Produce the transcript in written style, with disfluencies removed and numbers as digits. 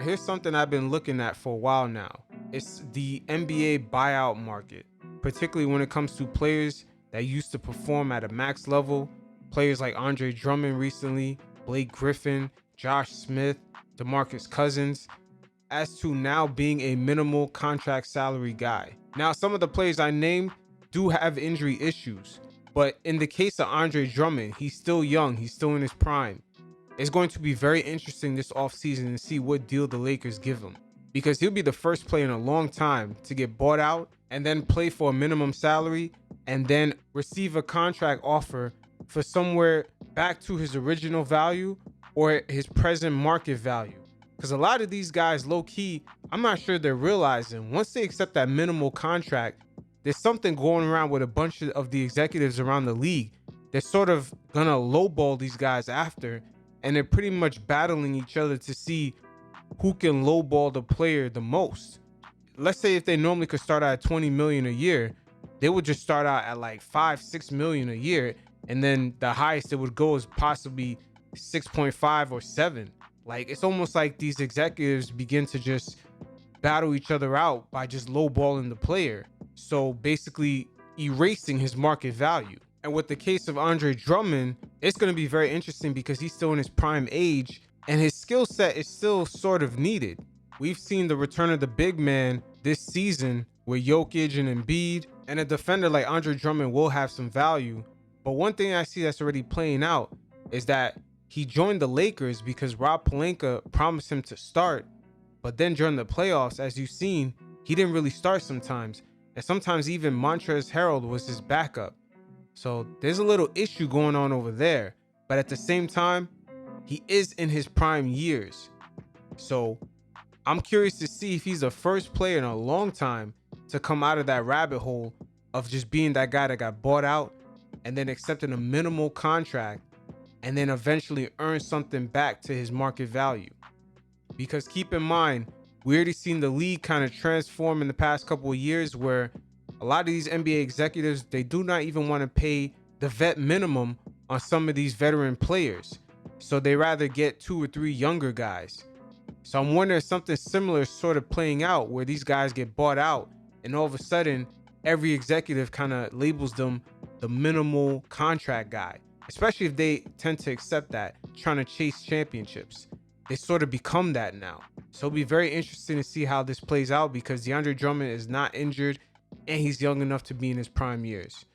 Now, here's something I've been looking at for a while now. It's the NBA buyout market, particularly when it comes to players that used to perform at a max level. Players like Andre Drummond recently, Blake Griffin, Josh Smith, DeMarcus Cousins, as to now being a minimal contract salary guy. Now, some of the players I named do have injury issues, but in the case of Andre Drummond, he's still young, he's still in his prime. It's going to be very interesting this offseason to see what deal the Lakers give him, because he'll be the first player in a long time to get bought out and then play for a minimum salary and then receive a contract offer for somewhere back to his original value or his present market value. Because a lot of these guys, low key, I'm not sure they're realizing once they accept that minimal contract, there's something going around with a bunch of the executives around the league. They're sort of gonna lowball these guys after, and they're pretty much battling each other to see who can lowball the player the most. Let's say if they normally could start out at 20 million a year, they would just start out at like 5-6 million a year, and then the highest it would go is possibly 6.5 or 7. Like, it's almost like these executives begin to just battle each other out by just lowballing the player, so basically erasing his market value. And with the case of Andre Drummond, it's going to be very interesting because he's still in his prime age and his skill set is still sort of needed. We've seen the return of the big man this season with Jokic and Embiid, and a defender like Andre Drummond will have some value. But one thing I see that's already playing out is that he joined the Lakers because Rob Pelinka promised him to start, but then during the playoffs, as you've seen, he didn't really start sometimes, and sometimes even Montrezl Harrell was his backup. So there's a little issue going on over there, but at the same time, he is in his prime years. So I'm curious to see if he's the first player in a long time to come out of that rabbit hole of just being that guy that got bought out and then accepting a minimal contract and then eventually earn something back to his market value. Because keep in mind, we already seen the league kind of transform in the past couple of years where a lot of these NBA executives, they do not even want to pay the vet minimum on some of these veteran players. So they rather get 2 or 3 younger guys. So I'm wondering if something similar is sort of playing out where these guys get bought out and all of a sudden every executive kind of labels them the minimal contract guy, especially if they tend to accept that, trying to chase championships. They sort of become that now. So it'll be very interesting to see how this plays out because DeAndre Drummond is not injured and he's young enough to be in his prime years.